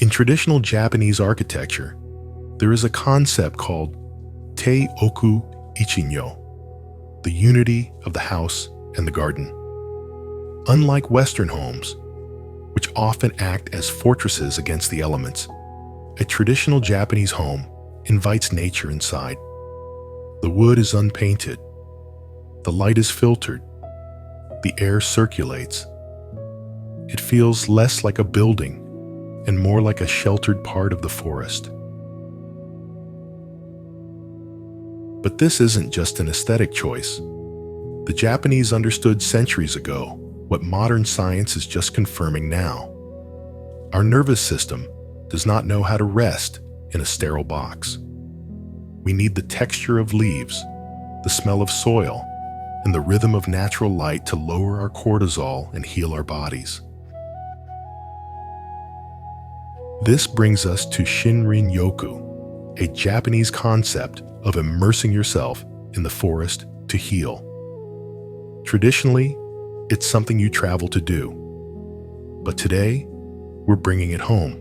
In traditional Japanese architecture, there is a concept called Te-oku Ichinyo, the unity of the house and the garden. Unlike Western homes, which often act as fortresses against the elements, a traditional Japanese home invites nature inside. The wood is unpainted, the light is filtered, the air circulates. It feels less like a building and more like a sheltered part of the forest. But this isn't just an aesthetic choice. The Japanese understood centuries ago what modern science is just confirming now. Our nervous system does not know how to rest in a sterile box. We need the texture of leaves, the smell of soil, and the rhythm of natural light to lower our cortisol and heal our bodies. This brings us to Shinrin-Yoku, a Japanese concept of immersing yourself in the forest to heal. Traditionally, it's something you travel to do. But today, we're bringing it home.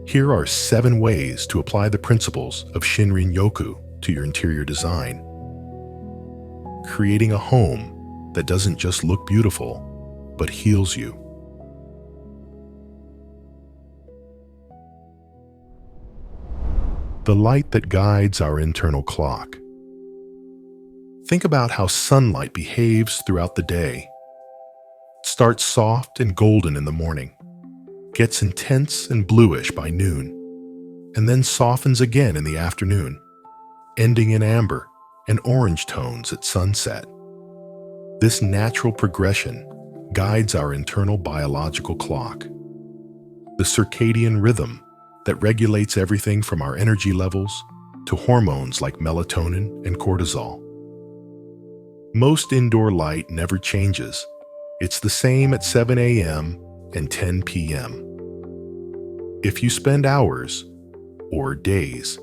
Here are 7 ways to apply the principles of Shinrin-Yoku to your interior design. Creating a home that doesn't just look beautiful, but heals you. The light that guides our internal clock. Think about how sunlight behaves throughout the day. It starts soft and golden in the morning, gets intense and bluish by noon, and then softens again in the afternoon, ending in amber and orange tones at sunset. This natural progression guides our internal biological clock, the circadian rhythm that regulates everything from our energy levels to hormones like melatonin and cortisol. Most indoor light never changes. It's the same at 7 a.m. and 10 p.m. If you spend hours, or days,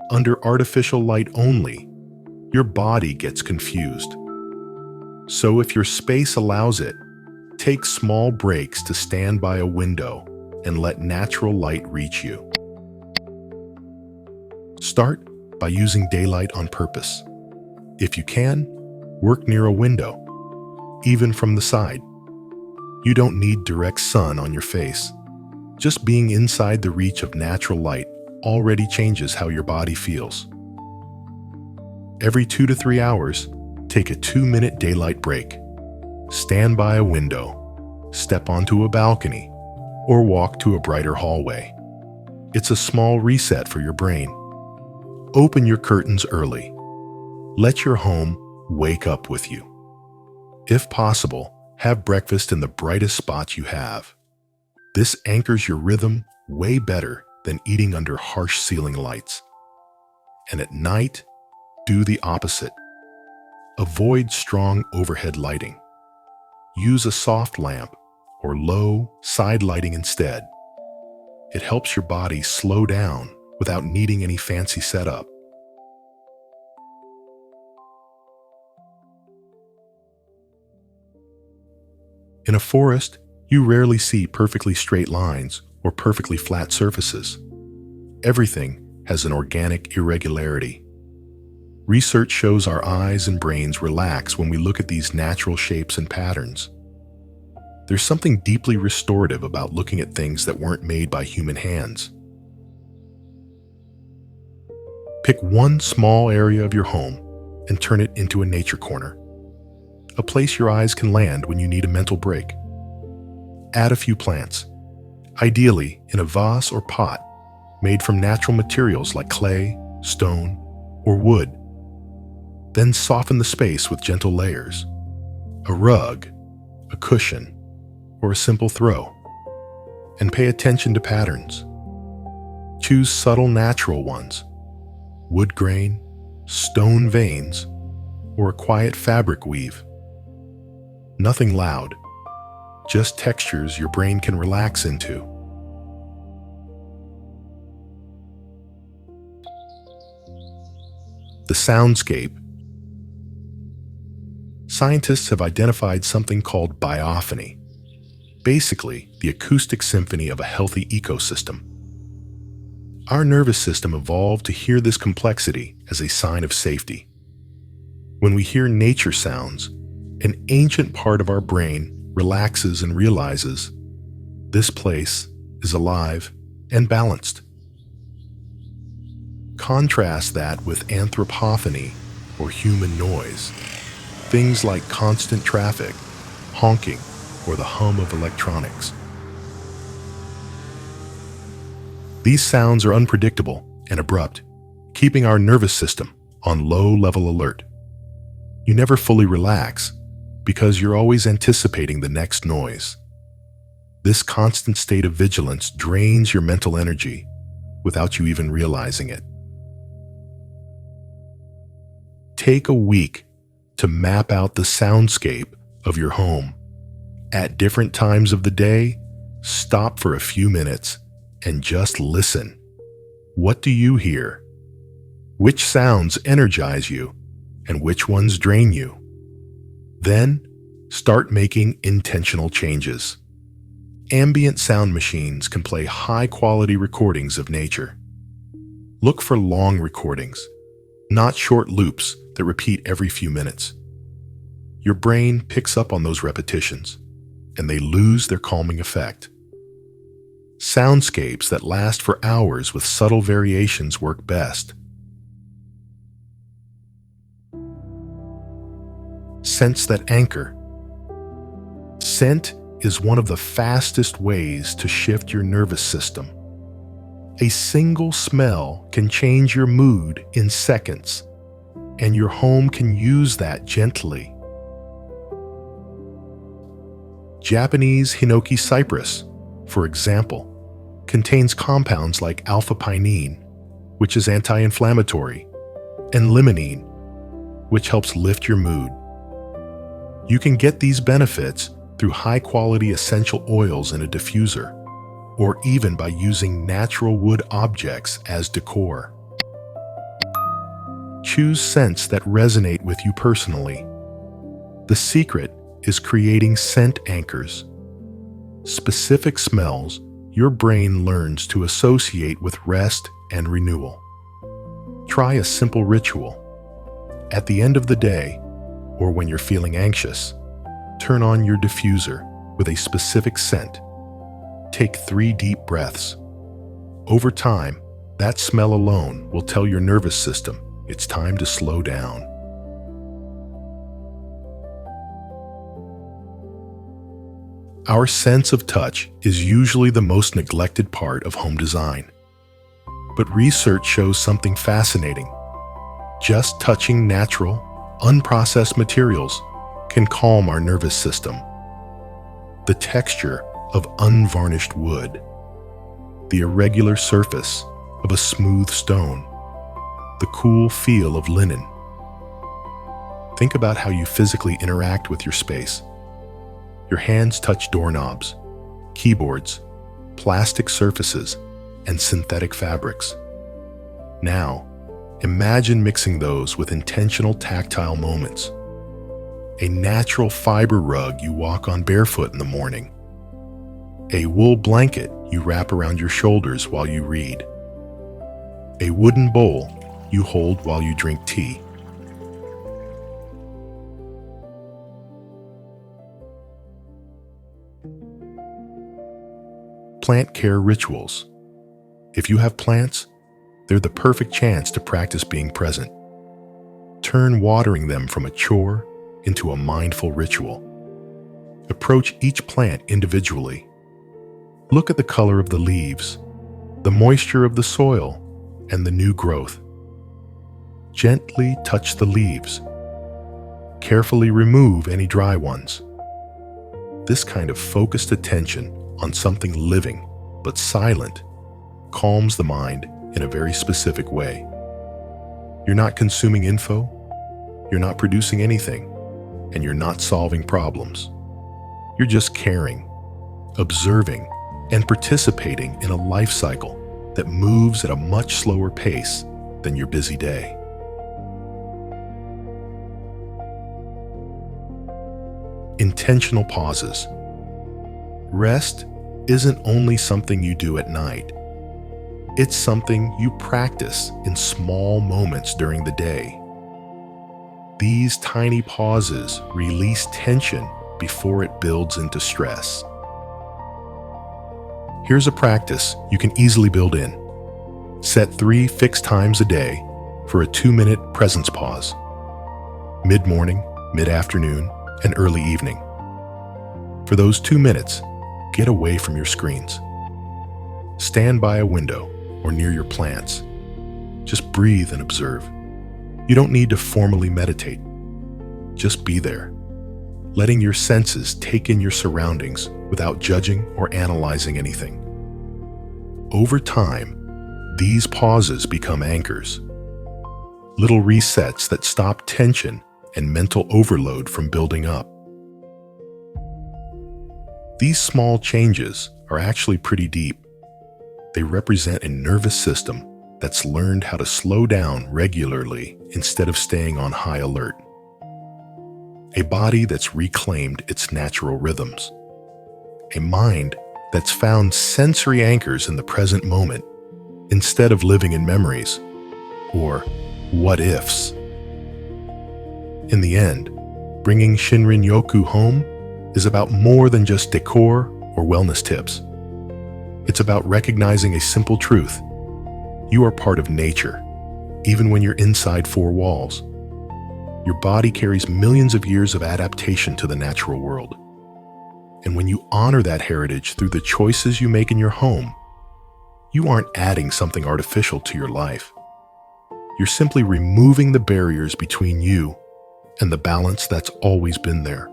under artificial light only, your body gets confused. So if your space allows it, take small breaks to stand by a window and let natural light reach you. Start by using daylight on purpose. If you can, work near a window, even from the side. You don't need direct sun on your face. Just being inside the reach of natural light already changes how your body feels. Every 2 to 3 hours, take a 2-minute daylight break. Stand by a window, step onto a balcony, or walk to a brighter hallway. It's a small reset for your brain. Open your curtains early. Let your home wake up with you. If possible, have breakfast in the brightest spots you have. This anchors your rhythm way better than eating under harsh ceiling lights. And at night, do the opposite. Avoid strong overhead lighting. Use a soft lamp or low side lighting instead. It helps your body slow down without needing any fancy setup. In a forest, you rarely see perfectly straight lines or perfectly flat surfaces. Everything has an organic irregularity. Research shows our eyes and brains relax when we look at these natural shapes and patterns. There's something deeply restorative about looking at things that weren't made by human hands. Pick one small area of your home and turn it into a nature corner, a place your eyes can land when you need a mental break. Add a few plants, ideally in a vase or pot made from natural materials like clay, stone, or wood. Then soften the space with gentle layers, a rug, a cushion, or a simple throw, and pay attention to patterns. Choose subtle natural ones, wood grain, stone veins, or a quiet fabric weave. Nothing loud, just textures your brain can relax into. The soundscape. Scientists have identified something called biophony. basically the acoustic symphony of a healthy ecosystem. Our nervous system evolved to hear this complexity as a sign of safety. When we hear nature sounds, an ancient part of our brain relaxes and realizes this place is alive and balanced. Contrast that with anthropophony, or human noise, things like constant traffic, honking, or the hum of electronics. These sounds are unpredictable and abrupt, keeping our nervous system on low-level alert. You never fully relax because you're always anticipating the next noise. This constant state of vigilance drains your mental energy without you even realizing it. Take a week to map out the soundscape of your home. At different times of the day, stop for a few minutes and just listen. What do you hear? Which sounds energize you and which ones drain you? Then, start making intentional changes. Ambient sound machines can play high-quality recordings of nature. Look for long recordings, not short loops that repeat every few minutes. Your brain picks up on those repetitions, and they lose their calming effect. Soundscapes that last for hours with subtle variations work best. Scents that anchor. Scent is one of the fastest ways to shift your nervous system. A single smell can change your mood in seconds, and your home can use that gently. Japanese hinoki cypress, for example, contains compounds like alpha-pinene, which is anti-inflammatory, and limonene, which helps lift your mood. You can get these benefits through high-quality essential oils in a diffuser, or even by using natural wood objects as decor. Choose scents that resonate with you personally. The secret is creating scent anchors. Specific smells your brain learns to associate with rest and renewal. Try a simple ritual. At the end of the day, or when you're feeling anxious, turn on your diffuser with a specific scent. Take 3 deep breaths. Over time, that smell alone will tell your nervous system it's time to slow down. Our sense of touch is usually the most neglected part of home design. But research shows something fascinating. Just touching natural, unprocessed materials can calm our nervous system. The texture of unvarnished wood, the irregular surface of a smooth stone, the cool feel of linen. Think about how you physically interact with your space. Your hands touch doorknobs, keyboards, plastic surfaces, and synthetic fabrics. Now, imagine mixing those with intentional tactile moments. A natural fiber rug you walk on barefoot in the morning. A wool blanket you wrap around your shoulders while you read. A wooden bowl you hold while you drink tea. Plant care rituals. If you have plants, they're the perfect chance to practice being present. Turn watering them from a chore into a mindful ritual. Approach each plant individually. Look at the color of the leaves, the moisture of the soil, and the new growth. Gently touch the leaves. Carefully remove any dry ones. This kind of focused attention on something living but silent calms the mind in a very specific way. You're not consuming info, you're not producing anything, and you're not solving problems. You're just caring, observing, and participating in a life cycle that moves at a much slower pace than your busy day. Intentional pauses. Rest isn't only something you do at night. It's something you practice in small moments during the day. These tiny pauses release tension before it builds into stress. Here's a practice you can easily build in. Set 3 fixed times a day for a 2-minute presence pause. Mid-morning, mid-afternoon, and early evening. For those 2 minutes, get away from your screens. Stand by a window or near your plants. Just breathe and observe. You don't need to formally meditate. Just be there, letting your senses take in your surroundings without judging or analyzing anything. Over time, these pauses become anchors, little resets that stop tension and mental overload from building up. These small changes are actually pretty deep. They represent a nervous system that's learned how to slow down regularly instead of staying on high alert. A body that's reclaimed its natural rhythms. A mind that's found sensory anchors in the present moment instead of living in memories or what-ifs. In the end, bringing Shinrin-Yoku home is about more than just decor or wellness tips. It's about recognizing a simple truth. You are part of nature, even when you're inside 4 walls. Your body carries millions of years of adaptation to the natural world. And when you honor that heritage through the choices you make in your home, you aren't adding something artificial to your life. You're simply removing the barriers between you and the balance that's always been there.